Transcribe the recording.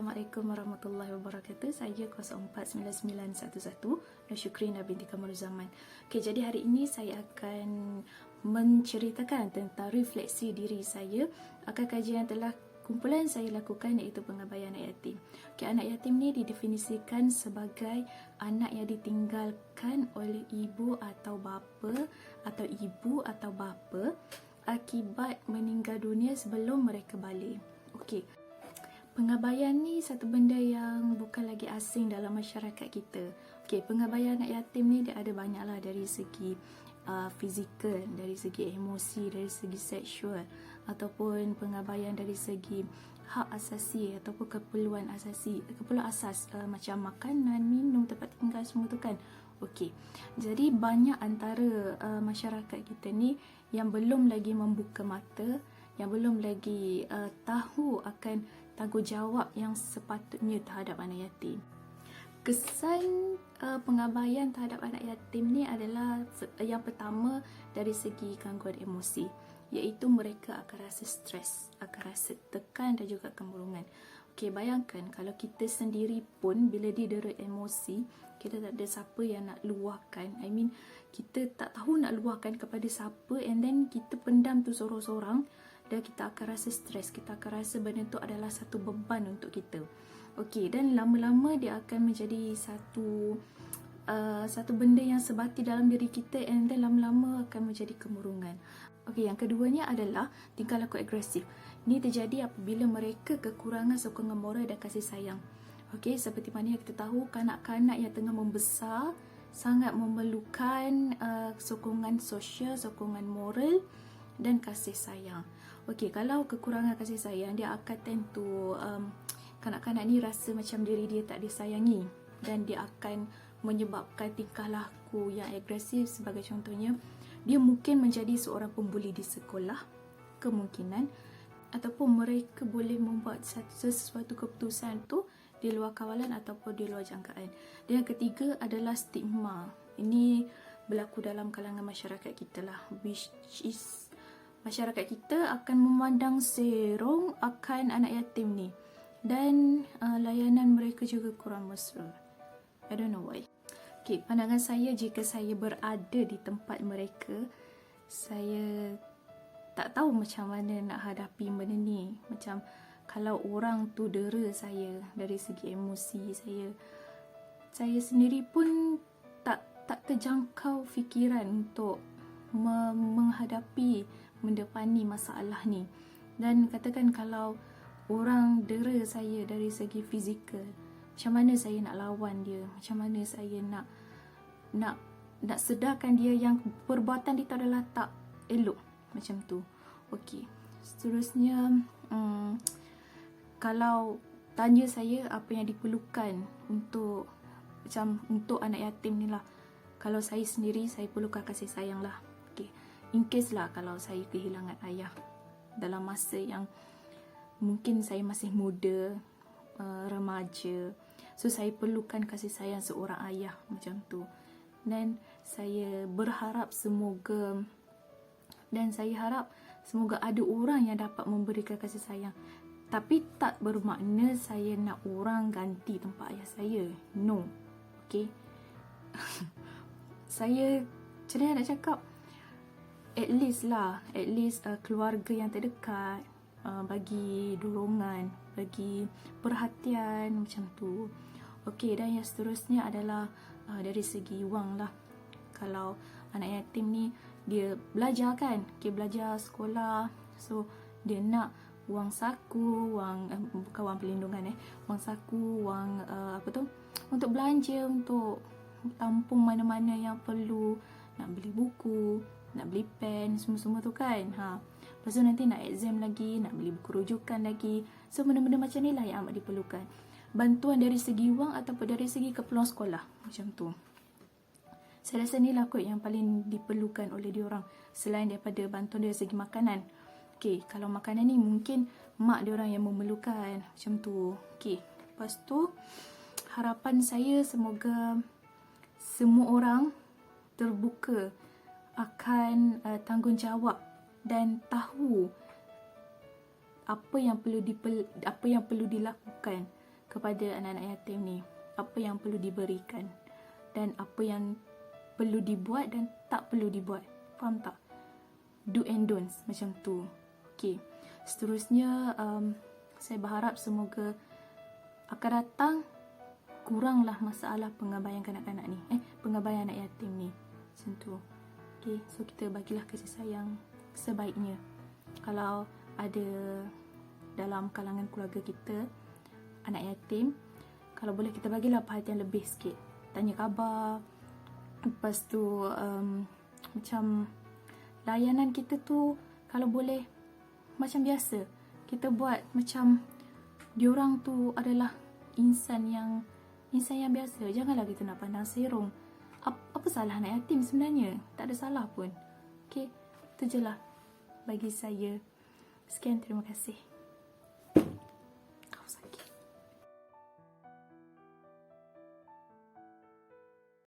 Assalamualaikum warahmatullahi wabarakatuh. Saya 049911 Nur Syukrina binti Kamaruzaman. Okey, jadi hari ini saya akan menceritakan tentang refleksi diri saya akan kajian yang telah kumpulan saya lakukan, iaitu pengabaian anak yatim. Okey, anak yatim ni didefinisikan sebagai anak yang ditinggalkan oleh ibu atau bapa atau ibu atau bapa akibat meninggal dunia sebelum mereka balik. Okey. Pengabaian ni satu benda yang bukan lagi asing dalam masyarakat kita. Okey, pengabaian anak yatim ni dia ada banyaklah, dari segi fizikal, dari segi emosi, dari segi seksual, ataupun pengabaian dari segi hak asasi ataupun keperluan asas macam makanan, minum, tempat tinggal, semua tu kan. Okey. Jadi banyak antara masyarakat kita ni yang belum lagi membuka mata, yang belum lagi tahu akan tanggungjawab yang sepatutnya terhadap anak yatim. Kesan pengabaian terhadap anak yatim ni adalah yang pertama dari segi gangguan emosi, iaitu mereka akan rasa stres, akan rasa tekan dan juga kemurungan. Okey, bayangkan kalau kita sendiri pun bila didera emosi, kita tak ada siapa yang nak luahkan. Kita tak tahu nak luahkan kepada siapa, and then kita pendam tu sorang-sorang, dan kita akan rasa stres, kita akan rasa benda tu adalah satu beban untuk kita. Okey, dan lama-lama dia akan menjadi satu benda yang sebati dalam diri kita, and then lama-lama akan menjadi kemurungan. Okey, yang keduanya adalah tingkah laku agresif. Ini terjadi apabila mereka kekurangan sokongan moral dan kasih sayang. Okey, seperti mana yang kita tahu, kanak-kanak yang tengah membesar sangat memerlukan sokongan sosial, sokongan moral dan kasih sayang. Okey, kalau kekurangan kasih sayang, dia akan tentu kanak-kanak ni rasa macam diri dia tak disayangi, dan dia akan menyebabkan tingkah laku yang agresif. Sebagai contohnya, dia mungkin menjadi seorang pembuli di sekolah, kemungkinan, ataupun mereka boleh membuat sesuatu keputusan tu di luar kawalan ataupun di luar jangkaan. Dan yang ketiga adalah stigma. Ini berlaku dalam kalangan masyarakat kita lah, which is masyarakat kita akan memandang serong akan anak yatim ni, dan layanan mereka juga kurang mesra. I don't know why. Okay, pandangan saya, jika saya berada di tempat mereka, saya tak tahu macam mana nak hadapi benda ni. Macam kalau orang tu dera saya dari segi emosi, saya sendiri pun tak terjangkau fikiran untuk menghadapi, mendepani masalah ni. Dan katakan kalau orang dera saya dari segi fizikal, macam mana saya nak lawan dia? Macam mana saya nak sedarkan dia yang perbuatan dia adalah tak elok, macam tu. Okey, seterusnya kalau tanya saya apa yang diperlukan untuk anak yatim ni lah, kalau saya sendiri, saya perlukan kasih sayang lah. Okey, in case lah kalau saya kehilangan ayah dalam masa yang mungkin saya masih muda, remaja, so saya perlukan kasih sayang seorang ayah, macam tu. Dan saya berharap semoga ada orang yang dapat memberikan kasih sayang. Tapi tak bermakna saya nak orang ganti tempat ayah saya. No. Okay. Saya, macam mana nak cakap, at least keluarga yang terdekat bagi dorongan, bagi perhatian, macam tu. Okey, dan yang seterusnya adalah dari segi wang lah. Kalau anak yatim ni dia belajar kan, belajar sekolah, so dia nak wang saku, bukan wang perlindungan, wang saku, wang untuk belanja, untuk tampung mana-mana yang perlu, nak beli buku, nak beli pen, semua-semua tu kan. Lepas tu nanti nak exam lagi, nak beli buku rujukan lagi. So benda-benda macam ni lah yang amat diperlukan. Bantuan dari segi wang ataupun dari segi keperluan sekolah, macam tu. Saya rasa ni lah kot yang paling diperlukan oleh diorang, selain daripada bantuan dari segi makanan. Okey, kalau makanan ni mungkin mak diorang yang memerlukan, macam tu. Okey, lepas tu harapan saya semoga semua orang terbuka akan tanggungjawab dan tahu apa yang perlu dilakukan kepada anak-anak yatim ni. Apa yang perlu diberikan dan apa yang perlu dibuat dan tak perlu dibuat. Faham tak? Do and don'ts macam tu. Okay. Seterusnya, saya berharap semoga akan datang kuranglah masalah pengabaian kanak-kanak ni. Pengabaian anak yatim ni. Macam tu. Okay. So, kita bagilah kasih sayang sebaiknya. Kalau ada dalam kalangan keluarga kita anak yatim, kalau boleh kita bagilah perhatian lebih sikit. Tanya khabar. Lepas tu macam layanan kita tu kalau boleh macam biasa. Kita buat macam diorang tu adalah insan yang biasa. Janganlah kita nak pandang serong. Apa salah anak yatim sebenarnya? Tak ada salah pun. Okay, itu je lah bagi saya. Sekian, terima kasih.